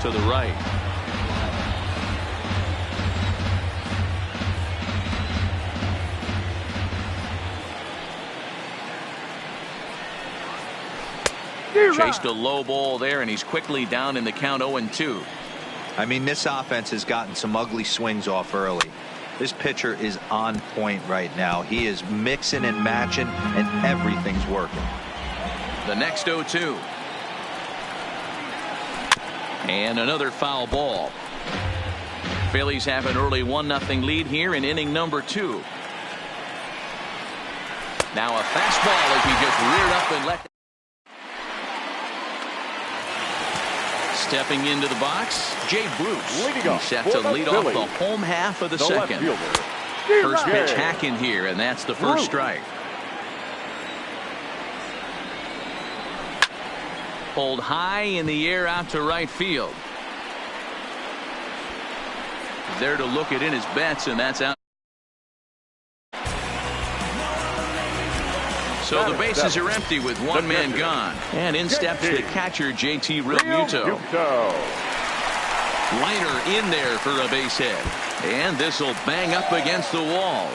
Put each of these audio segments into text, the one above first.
to the right. Chased a low ball there, and he's quickly down in the count 0-2. I mean, this offense has gotten some ugly swings off early. This pitcher is on point right now. He is mixing and matching, and everything's working. The next 0-2. And another foul ball. Phillies have an early 1-0 lead here in inning number 2. Now a fastball as he just reared up and let. Stepping into the box, Jay Bruce. He's set to lead off the home half of the second. First pitch hacking here, and that's the first strike. Pulled high in the air out to right field. There to look it in his bets, and that's out. So the bases are empty with one man gone. And in steps the catcher, JT Realmuto. Liner in there for a base hit. And this will bang up against the wall.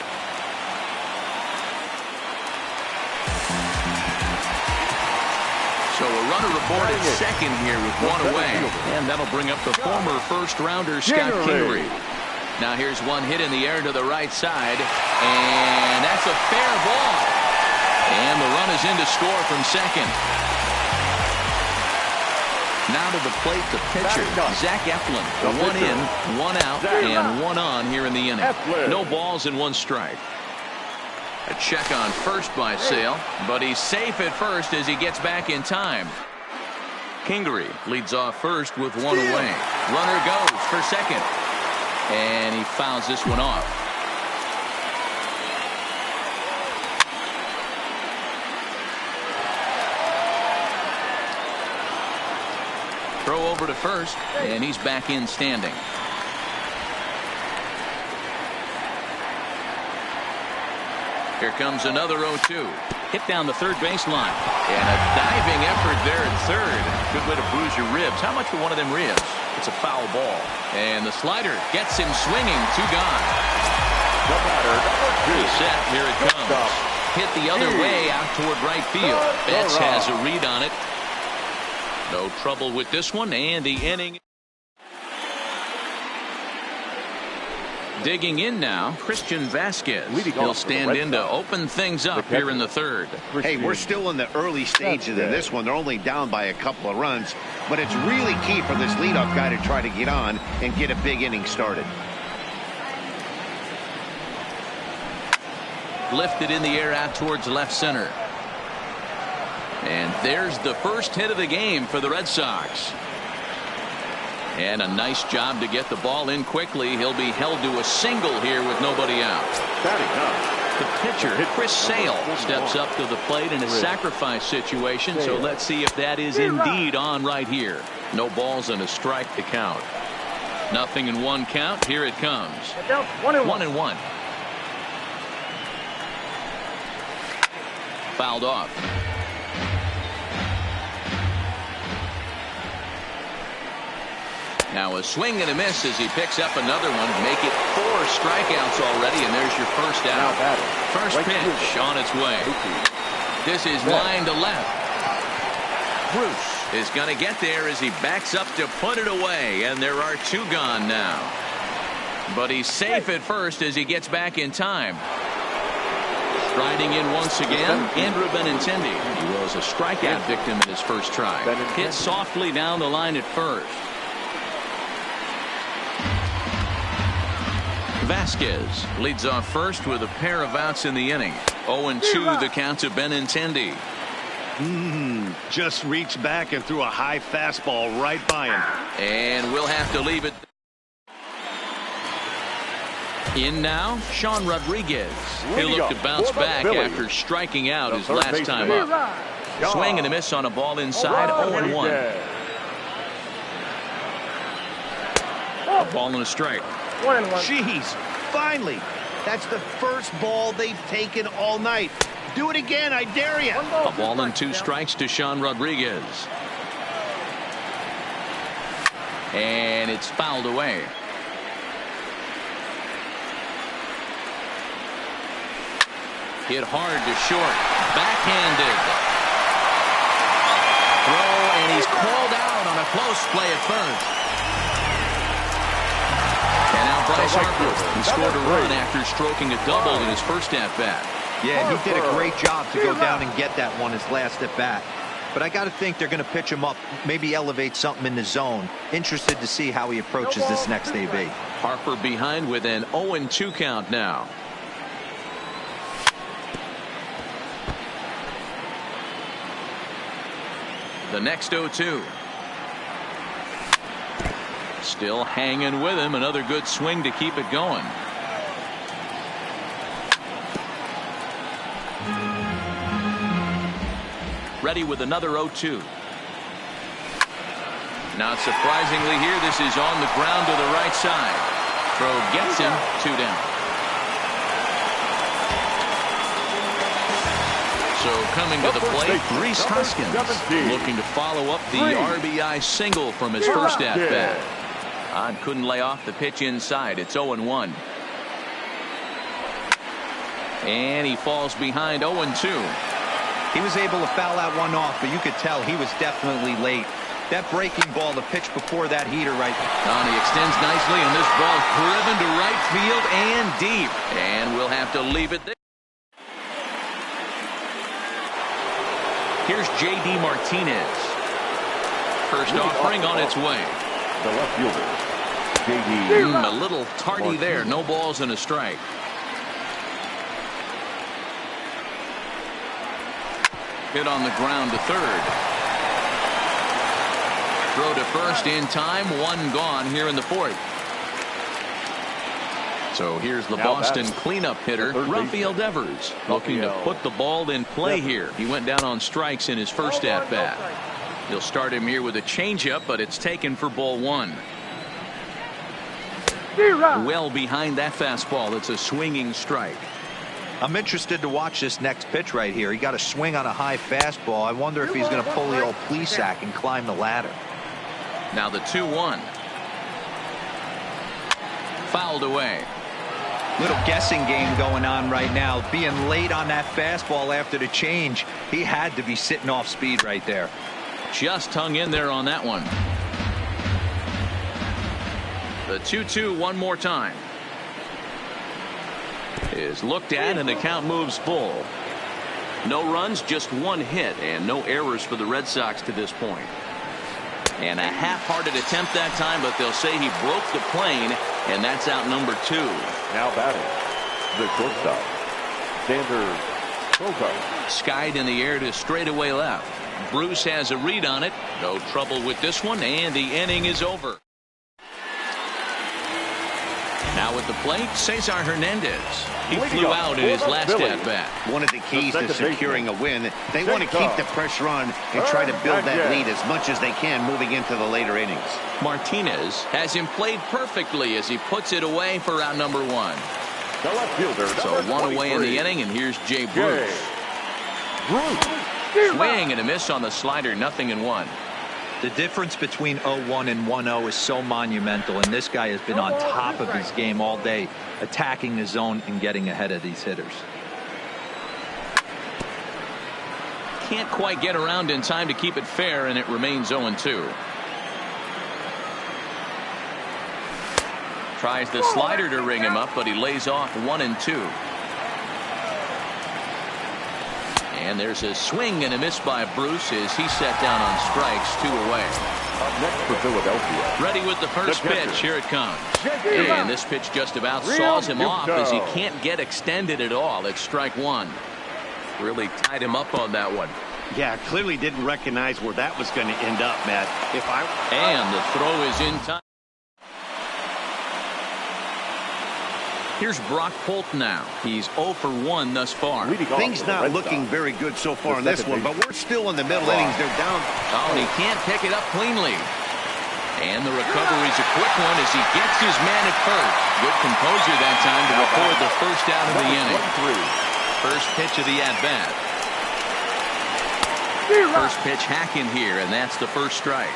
So a runner aboard at second here with one away. And that'll bring up the former first-rounder Scott Kingery. Now here's one hit in the air to the right side. And that's a fair ball. And the run is in to score from second. Now to the plate, the pitcher, Zach Eflin. One in, one out, and one on here in the inning. No balls and one strike. A check on first by Sale, but he's safe at first as he gets back in time. Kingery leads off first with one away. Runner goes for second. And he fouls this one off. Throw over to first, and he's back in standing. Here comes another 0-2. Hit down the third baseline. And a diving effort there at third. Good way to bruise your ribs. How much for one of them ribs? It's a foul ball. And the slider gets him swinging. 2 gone. The batter, number 2. Set. Here it comes. Hit the other way out toward right field. Betts has a read on it. No trouble with this one, and the inning. Digging in now, Christian Vasquez. He'll stand in to open things up here in the third. Hey, we're still in the early stages of this one. They're only down by a couple of runs, but it's really key for this leadoff guy to try to get on and get a big inning started. Lifted in the air out towards left center. And there's the first hit of the game for the Red Sox. And a nice job to get the ball in quickly. He'll be held to a single here with nobody out. The pitcher, Chris Sale, steps up to the plate in a sacrifice situation. So let's see if that is indeed on right here. No balls and a strike to count. Nothing in one count. Here it comes. 1-1. Fouled off. Now a swing and a miss as he picks up another one. Make it 4 strikeouts already, and there's your first out. First pitch on its way. This is line to left. Bruce is going to get there as he backs up to put it away, and there are 2 gone now. But he's safe at first as he gets back in time. Striding in once again, Andrew Benintendi. He was a strikeout victim in his first try. Hit softly down the line at first. Vasquez leads off first with a pair of outs in the inning. 0-2 the count to Benintendi. Just reached back and threw a high fastball right by him. And we'll have to leave it. In now, Sean Rodriguez. He'll look to bounce back after striking out his last time up. Swing and a miss on a ball inside. 0-1. A ball and a strike. 1-1. Jeez, finally. That's the first ball they've taken all night. Do it again, I dare you. A ball and 2 strikes to Sean Rodriguez. And it's fouled away. Hit hard to short. Backhanded. Throw, and he's called out on a close play at first. And now Bryce Harper. He scored a run after stroking a double in his first at-bat. Yeah, he did a great job to go down and get that one his last at-bat. But I got to think they're going to pitch him up, maybe elevate something in the zone. Interested to see how he approaches this next AB. Harper behind with an 0-2 count now. The next 0-2. Still hanging with him. Another good swing to keep it going. Ready with another 0-2. Not surprisingly here, this is on the ground to the right side. Throw gets him, 2 down. So coming to the plate, Rhys Hoskins looking to follow up the RBI single from his first at-bat. Odd couldn't lay off the pitch inside. It's 0-1. And he falls behind 0-2. He was able to foul that one off, but you could tell he was definitely late. That breaking ball, the pitch before that heater right there. He extends nicely, and this ball driven to right field and deep. And we'll have to leave it there. Here's J.D. Martinez. First offering on its way. The left fielder, J.D. A little tardy there. No balls and a strike. Hit on the ground to third. Throw to first in time. One gone here in the fourth. So here's the Boston cleanup hitter, Rafael Devers, looking to put the ball in play here. He went down on strikes in his first at-bat. He'll start him here with a changeup, but it's taken for ball 1. Well behind that fastball. It's a swinging strike. I'm interested to watch this next pitch right here. He got a swing on a high fastball. I wonder if he's going to pull the old Plesac and climb the ladder. Now the 2-1. Fouled away. Little guessing game going on right now. Being late on that fastball after the change. He had to be sitting off speed right there. Just hung in there on that one. The 2-2 one more time. Is looked at and the count moves full. No runs, just one hit, and no errors for the Red Sox to this point. And a half-hearted attempt that time, but they'll say he broke the plane, and that's out number 2. Now batting, the shortstop, Xander Bogaerts. Skied in the air to straightaway left. Bruce has a read on it. No trouble with this one, and the inning is over. Now at the plate, Cesar Hernandez. He flew out in his last at-bat. One of the keys to securing a win, they want to keep the pressure on and try to build that lead as much as they can moving into the later innings. Martinez has him played perfectly as he puts it away for out number 1. The left fielder, so 1 away in the inning, and here's Jay Bruce. Swing and a miss on the slider, 0-1. The difference between 0-1 and 1-0 is so monumental, and this guy has been on top of his game all day, attacking the zone and getting ahead of these hitters. Can't quite get around in time to keep it fair, and it remains 0-2. Tries the slider to ring him up, but he lays off 1-2. And there's a swing and a miss by Bruce as he sat down on strikes, 2 away. Up next for Philadelphia. Ready with the first pitch. Here it comes. And this pitch just about saws him off as he can't get extended at all. It's strike 1. Really tied him up on that one. Yeah, clearly didn't recognize where that was going to end up, Matt. And the throw is in time. Here's Brock Holt now. He's 0 for 1 thus far. Things not looking very good so far in this one, but we're still in the middle innings. They're down. Oh, and he can't pick it up cleanly. And the recovery's a quick one as he gets his man at first. Good composure that time to record the first out of the inning. First pitch of the at-bat. First pitch hacking here, and that's the first strike.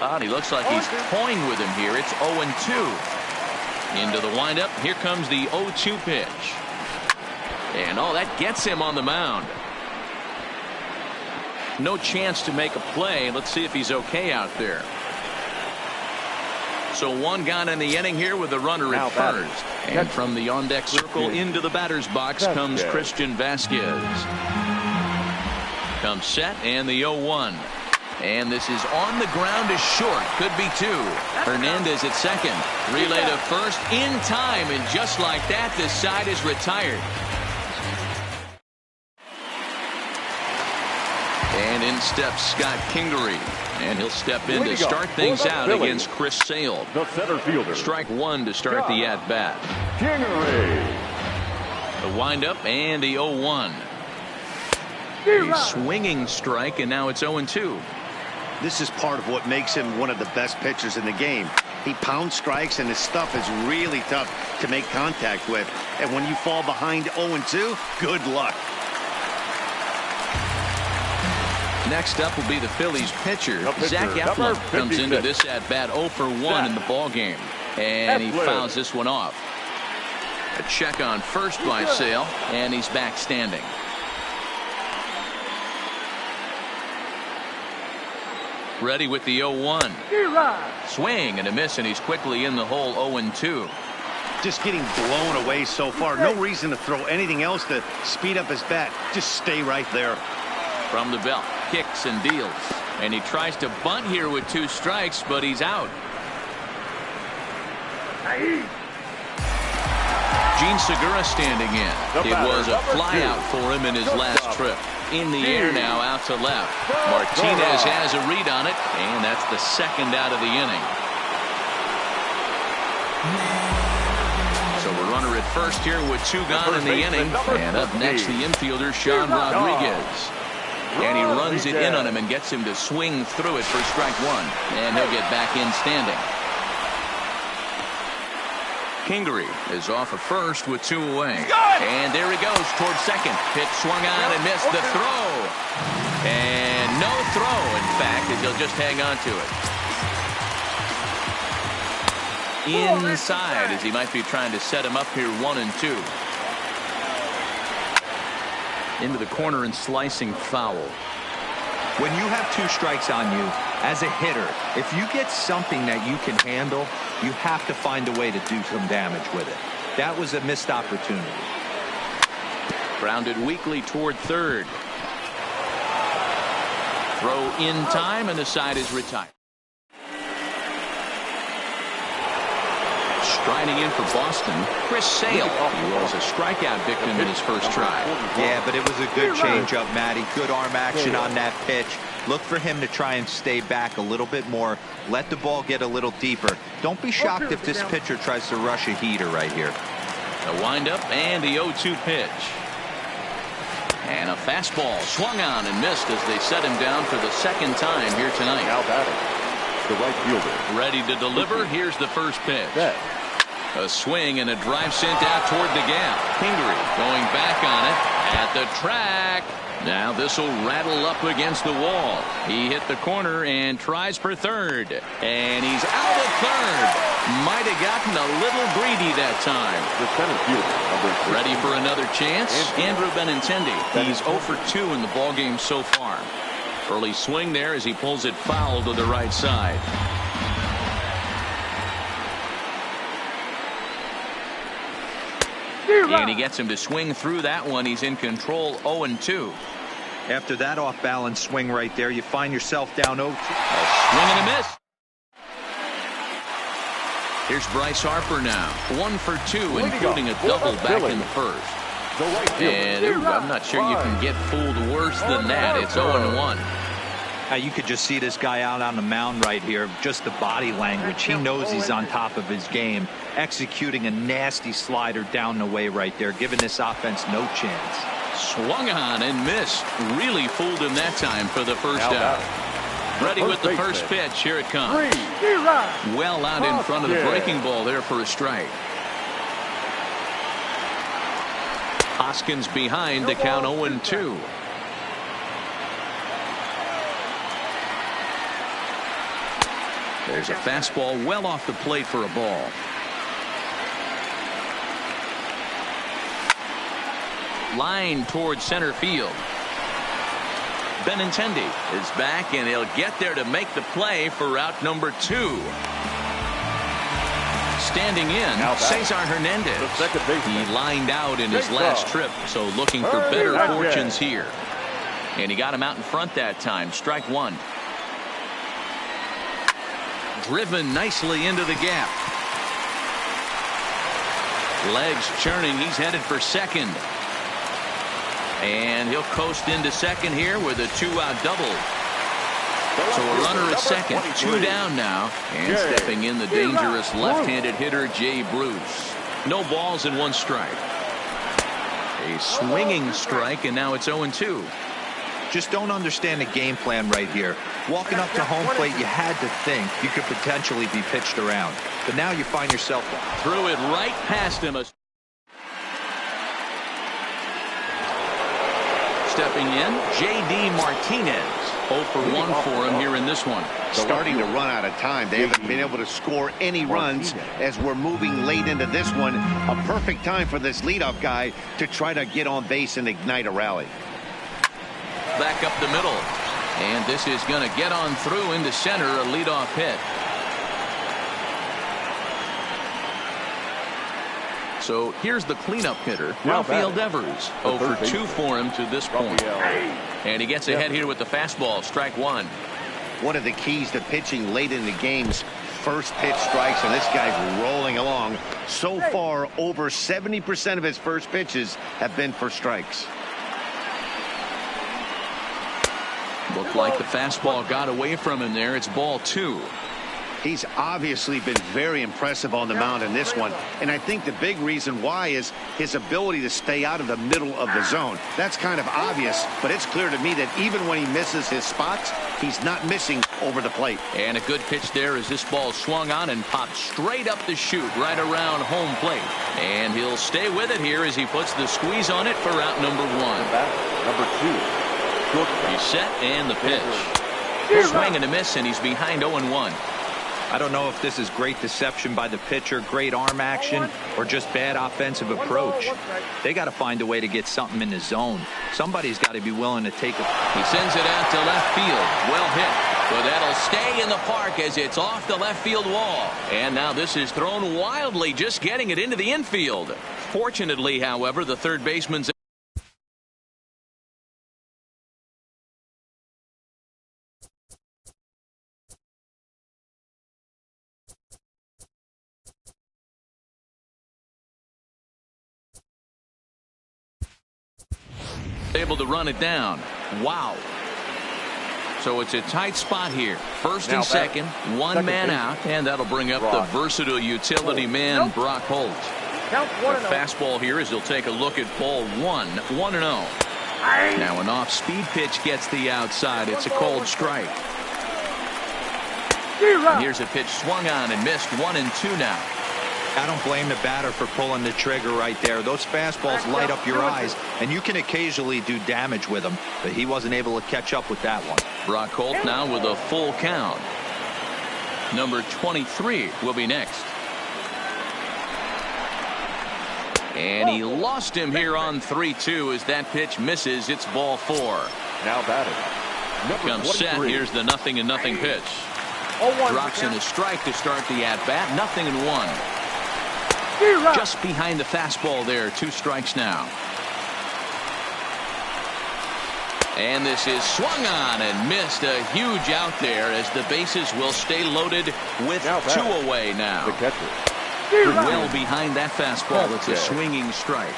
Oh, he looks like he's toying with him here. It's 0-2. Into the windup. Here comes the 0-2 pitch. And oh, that gets him on the mound. No chance to make a play. Let's see if he's okay out there. So one gone in the inning here with a runner at first. And from the on-deck circle into the batter's box comes Christian Vasquez. Comes set and the 0-1. And this is on the ground is short. Could be two. Hernandez at second. Relay to first in time. And just like that, this side is retired. And in steps Scott Kingery. And he'll step in to start things out against Chris Sale. The center fielder. Strike one to start the at-bat. Kingery. The windup and the 0-1. A swinging strike, and now it's 0-2. This is part of what makes him one of the best pitchers in the game. He pounds strikes, and his stuff is really tough to make contact with. And when you fall behind 0-2, good luck. Next up will be the Phillies pitcher. Zach Eflin comes into this at-bat 0 for 1 in the ballgame. And he fouls this one off. A check on first by Sale, and he's back standing. Ready with the 0-1. Swing and a miss, and he's quickly in the hole 0-2. Just getting blown away so far. No reason to throw anything else to speed up his bat. Just stay right there. From the belt, kicks and deals. And he tries to bunt here with 2 strikes, but he's out. Gene Segura standing in. It was a flyout for him in his last trip. In the air now, out to left. Martinez has a read on it, and that's the second out of the inning. So a runner at first here with 2 gone in the inning. And up next, the infielder, Sean Rodriguez. And he runs it in on him and gets him to swing through it for strike 1. And he'll get back in standing. Kingery is off at first with 2 away. And there he goes towards second. Pitch swung on and missed the throw. And no throw, in fact, as he'll just hang on to it. Inside, as he might be trying to set him up here 1-2. Into the corner and slicing foul. When you have 2 strikes on you, as a hitter, if you get something that you can handle, you have to find a way to do some damage with it. That was a missed opportunity. Grounded weakly toward third. Throw in time, and the side is retired. Striding in for Boston, Chris Sale. He was a strikeout victim in his first try. Yeah, but it was a good changeup, Matty. Good arm action on that pitch. Look for him to try and stay back a little bit more. Let the ball get a little deeper. Don't be shocked if this pitcher tries to rush a heater right here. The windup and the 0-2 pitch. And a fastball swung on and missed as they set him down for the second time here tonight. Now batting, the right fielder. Ready to deliver. Here's the first pitch. A swing and a drive sent out toward the gap. Kingery going back on it at the track. Now this will rattle up against the wall. He hit the corner and tries for third. And he's out of third. Might have gotten a little greedy that time. The center fielder. Ready for another chance? Andrew Benintendi. He's 0 for 2 in the ballgame so far. Early swing there as he pulls it foul to the right side. And he gets him to swing through that one. He's in control 0-2. After that off-balance swing right there, you find yourself down 0-2. A swing and a miss. Here's Bryce Harper now. 1 for 2, including a double back in the first. And I'm not sure you can get fooled worse than that. It's 0-1. You could just see this guy out on the mound right here. Just the body language. He knows he's on top of his game. Executing a nasty slider down the way right there, giving this offense no chance. Swung on and missed. Really fooled him that time for the first out. Ready with the first pitch. Here it comes. Well out in front of the breaking ball there for a strike. Hoskins behind to count 0-2. There's a fastball well off the plate for a ball. Line towards center field. Benintendi is back, and he'll get there to make the play for out number 2. Standing in, Cesar Hernandez. He lined out in his last trip, so looking for better fortunes here. And he got him out in front that time. Strike 1. Driven nicely into the gap. Legs churning. He's headed for second. And he'll coast into second here with a 2-out double. So a runner at second. 2 down now. And stepping in the dangerous left-handed hitter, Jay Bruce. No balls and 1 strike. A swinging strike, and now it's 0-2. Just don't understand the game plan right here. Walking up to home plate, you had to think you could potentially be pitched around. But now you find yourself threw it right past him. Stepping in, J.D. Martinez. 0 for 1 for him here in this one. Starting to run out of time. They haven't been able to score any runs as we're moving late into this one. A perfect time for this leadoff guy to try to get on base and ignite a rally. Back up the middle. And this is going to get on through into center, a leadoff hit. So here's the cleanup hitter, Rafael Devers. 0 for 2 for him to this point. And he gets ahead here with the fastball. Strike 1. One of the keys to pitching late in the game's first pitch strikes, and this guy's rolling along. So far, over 70% of his first pitches have been for strikes. Looked like the fastball got away from him there. It's ball 2. He's obviously been very impressive on the mound in this one, and I think the big reason why is his ability to stay out of the middle of the zone. That's kind of obvious, but it's clear to me that even when he misses his spots, he's not missing over the plate. And a good pitch there as this ball swung on and popped straight up the chute right around home plate. And he'll stay with it here as he puts the squeeze on it for out number 1. Number 2. He's set, and the pitch. Swing and a miss, and he's behind 0-1. I don't know if this is great deception by the pitcher, great arm action, or just bad offensive approach. They got to find a way to get something in the zone. Somebody's got to be willing to take it. He sends it out to left field. Well hit. But that'll stay in the park as it's off the left field wall. And now this is thrown wildly, just getting it into the infield. Fortunately, however, the third baseman's able to run it down. Wow. So it's a tight spot here. First and second, one man out, and that'll bring up the versatile utility man, Brock Holt. The fastball here as he'll take a look at ball 1, 1-0. Now an off-speed pitch gets the outside. It's a cold strike. And here's a pitch swung on and missed. 1-2 now. I don't blame the batter for pulling the trigger right there. Those fastballs light up your eyes, and you can occasionally do damage with them, but he wasn't able to catch up with that one. Brock Holt now with a full count. Number 23 will be next. And he lost him here on 3-2 as that pitch misses. It's ball 4. Now batting. Comes set. Here's the 0-0 pitch. Drops in a strike to start the at-bat. 0-1. Just behind the fastball there. 2 strikes now. And this is swung on and missed. A huge out there as the bases will stay loaded with 2 away now. The catcher. Well behind that fastball. It's a swinging strike.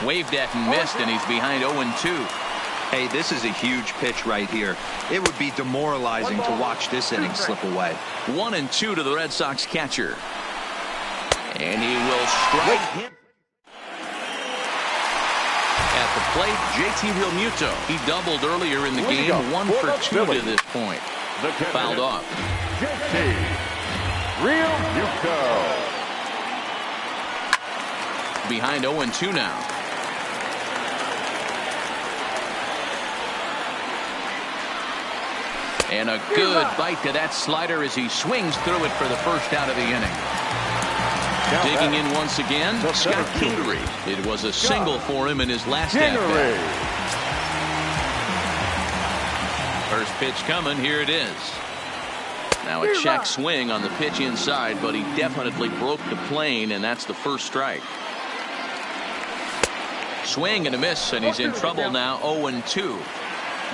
Waved at and missed, and he's behind 0-2. Hey, this is a huge pitch right here. It would be demoralizing to watch this inning slip away. 1-2 to the Red Sox catcher. And he will strike him. At the plate, JT Realmuto. He doubled earlier in the game. 1 for 2 to this point. Fouled off. JT Realmuto. Behind 0-2 now. And a good bite to that slider as he swings through it for the first out of the inning. Digging in once again, Scott Kingery. It was a single for him in his last at-bat. First pitch coming, here it is. Now a check swing on the pitch inside, but he definitely broke the plane, and that's the first strike. Swing and a miss, and he's in trouble now, 0-2.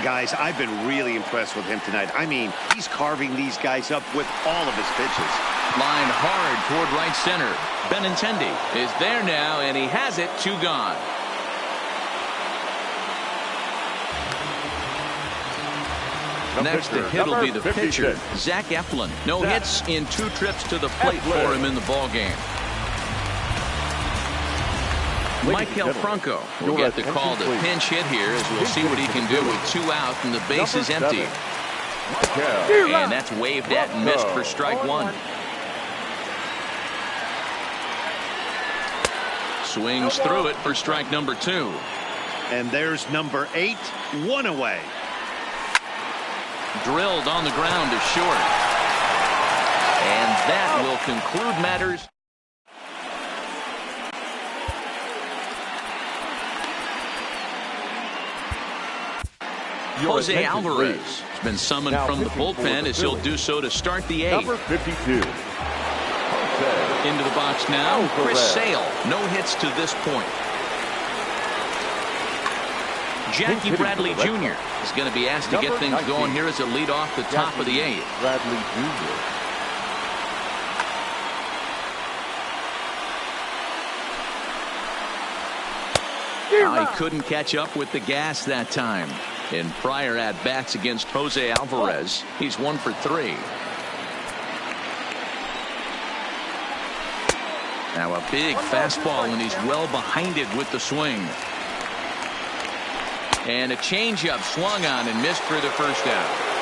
Guys, I've been really impressed with him tonight. I mean, he's carving these guys up with all of his pitches. Line hard toward right center. Benintendi is there now, and he has it. 2 gone. Next to hit will be the pitcher, Zach Eflin. No hits in 2 trips to the plate for him in the ballgame. Michael Franco will get the call to pinch hit here, as we'll see what he can do with 2 out and the base is empty. And that's waved at and missed for strike 1. Swings through it for strike number 2. And there's number 8, 1 away. Drilled on the ground to short. And that will conclude matters. Jose Alvarez has been summoned from the bullpen, as he'll do so to start the 8th. Number 52. Into the box now, Chris Sale. No hits to this point. Jackie Bradley Jr. is going to be asked to get things going here as a lead off the top of the 8th. Bradley Jr. He couldn't catch up with the gas that time. In prior at-bats against Jose Alvarez, he's 1 for 3. Now a big fastball, and he's well behind it with the swing. And a changeup swung on and missed for the first out.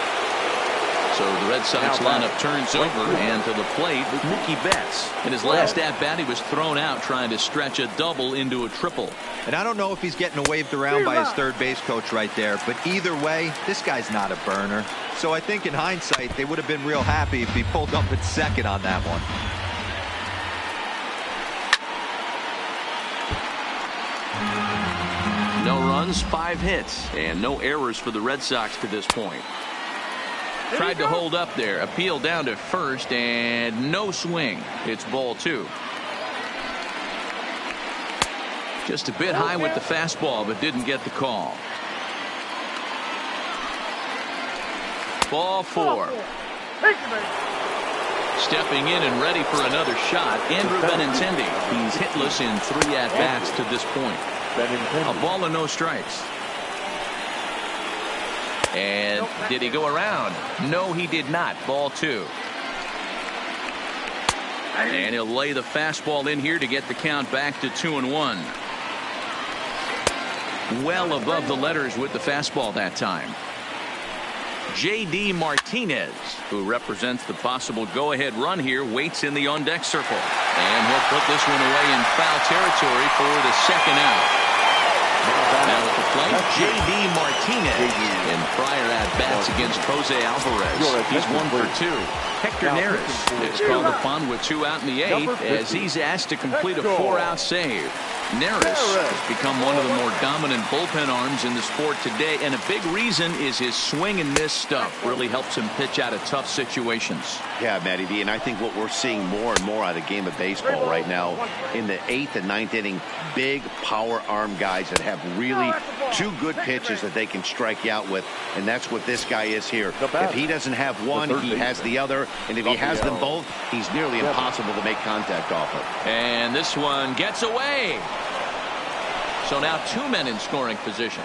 So the Red Sox lineup turns over, and to the plate, Mookie Betts. In his last at-bat, he was thrown out trying to stretch a double into a triple. And I don't know if he's getting waved around by his third base coach right there, but either way, this guy's not a burner. So I think in hindsight, they would have been real happy if he pulled up at second on that one. No runs, 5 hits, and no errors for the Red Sox to this point. Tried to hold up there, appeal down to first, and no swing. It's ball 2. Just a bit high with the fastball, but didn't get the call. Ball 4. Stepping in and ready for another shot, Andrew Benintendi. He's hitless in 3 at-bats to this point. A ball and no strikes. And did he go around? No, he did not. Ball 2. And he'll lay the fastball in here to get the count back to 2-1. Well above the letters with the fastball that time. J.D. Martinez, who represents the possible go-ahead run here, waits in the on-deck circle. And he'll put this one away in foul territory for the second out. Now at the plate, J.D. Martinez. In prior at-bats against Jose Alvarez, he's 1 for 2. Hector Neris is called upon with 2 out in the 8th as he's asked to complete a 4-out save. Neris has become one of the more dominant bullpen arms in the sport today, and a big reason is his swing and miss stuff really helps him pitch out of tough situations. Yeah, Matty V, and I think what we're seeing more and more out of the game of baseball right now in the 8th and 9th inning, big power arm guys that have really 2 good pitches that they can strike you out with, and that's what this guy is here. If he doesn't have one, he has the other, and if he has them both, he's nearly impossible to make contact off of. And this one gets away. So now 2 men in scoring position.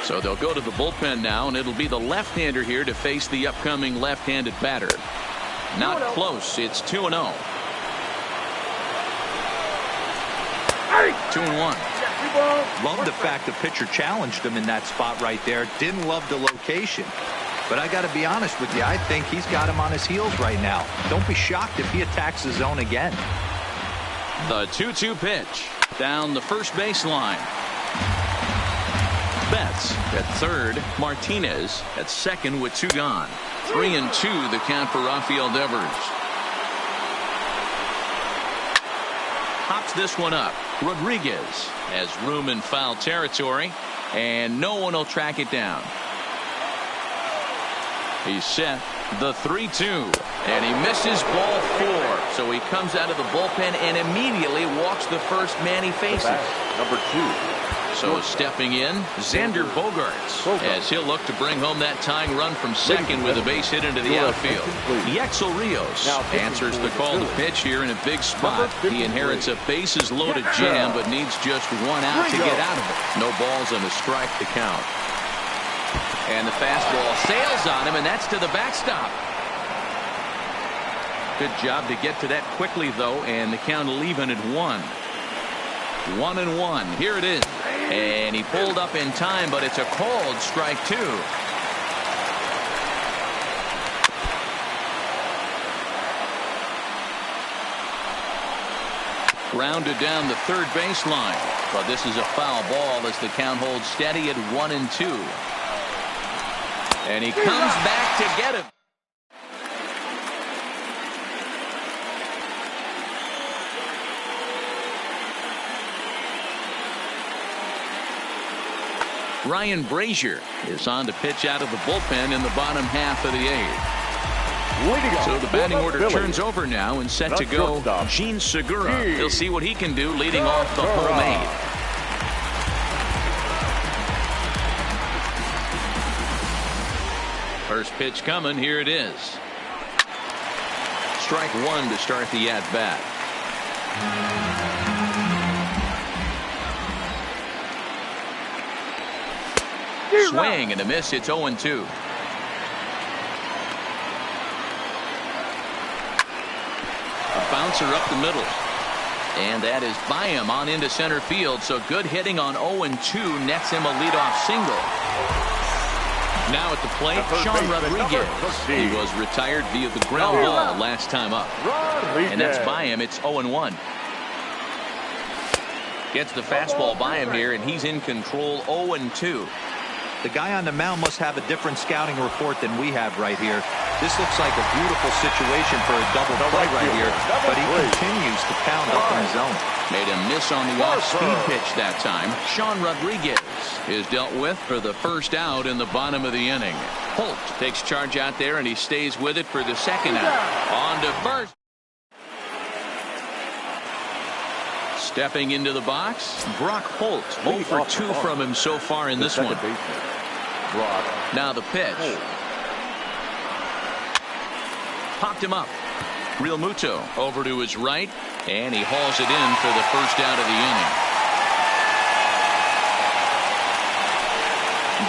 So they'll go to the bullpen now, and it'll be the left-hander here to face the upcoming left-handed batter. Not close. It's 2-0. 2-1. Love the fact the pitcher challenged him in that spot right there. Didn't love the location. But I got to be honest with you, I think he's got him on his heels right now. Don't be shocked if he attacks the zone again. The 2-2 pitch down the first baseline. Betts at third. Martinez at second with 2 gone. 3-2 the count for Rafael Devers. Pops this one up. Rodriguez has room in foul territory, and no one will track it down. He's set. The 3-2, and he misses ball 4. So he comes out of the bullpen and immediately walks the first man he faces. Number 2. So stepping in, Xander Bogaerts, as he'll look to bring home that tying run from second with a base hit into the outfield. Yexel Rios answers the call to pitch here in a big spot. He inherits a bases loaded jam, but needs just 1 out to get out of it. No balls and a strike to count. And the fastball sails on him, and that's to the backstop. Good job to get to that quickly, though, and the count will even at 1. 1-1. Here it is. And he pulled up in time, but it's a called strike 2. Grounded down the third baseline, but this is a foul ball as the count holds steady at 1-2. And he comes back to get him. Ryan Brazier is on to pitch out of the bullpen in the bottom half of the 8th. So the batting order turns over now and set to go Gene Segura. He'll see what he can do leading off the home 8th. First pitch coming. Here it is. Strike 1 to start the at-bat. Swing and a miss. It's 0-2. A bouncer up the middle. And that is by him on into center field. So good hitting on 0-2 nets him a leadoff single. Now at the plate, Sean Rodriguez. He was retired via the ground ball last time up. And that's by him. It's 0-1. Gets the fastball by him here, and he's in control. 0-2. The guy on the mound must have a different scouting report than we have right here. This looks like a beautiful situation for a double play right here, but he continues to pound up in the zone. Made him miss on the off-speed pitch that time. Sean Rodriguez is dealt with for the first out in the bottom of the inning. Holt takes charge out there, and he stays with it for the second out. On to first. Stepping into the box, Brock Holt. 0 for 2 from him so far in this one. Now the pitch. Popped him up. Real Muto over to his right, and he hauls it in for the first out of the inning.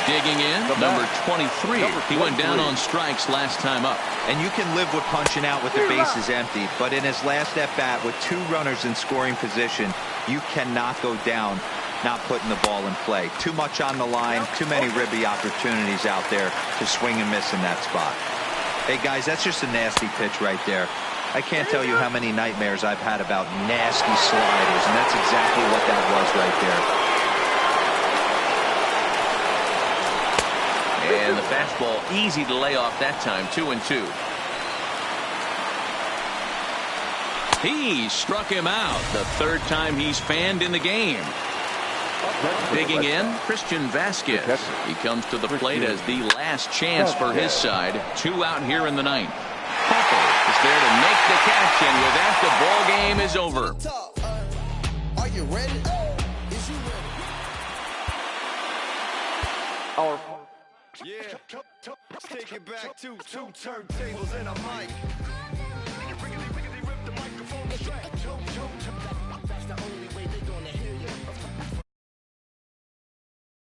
Digging in, number 23. He went down on strikes last time up. And you can live with punching out with the bases empty, but in his last at-bat with 2 runners in scoring position, you cannot go down not putting the ball in play. Too much on the line, too many ribby opportunities out there to swing and miss in that spot. Hey, guys, that's just a nasty pitch right there. I can't tell you how many nightmares I've had about nasty sliders, and that's exactly what that was right there. And the fastball easy to lay off that time. 2-2. He struck him out the 3rd time he's fanned in the game. Digging in, Christian Vasquez. He comes to the plate as the last chance for his side. 2 out here in the 9th. Hopper is there to make the catch, and with that, the ball game is over. Are you ready? Is you ready? Yeah, let's take it back to 2 turntables and a mic.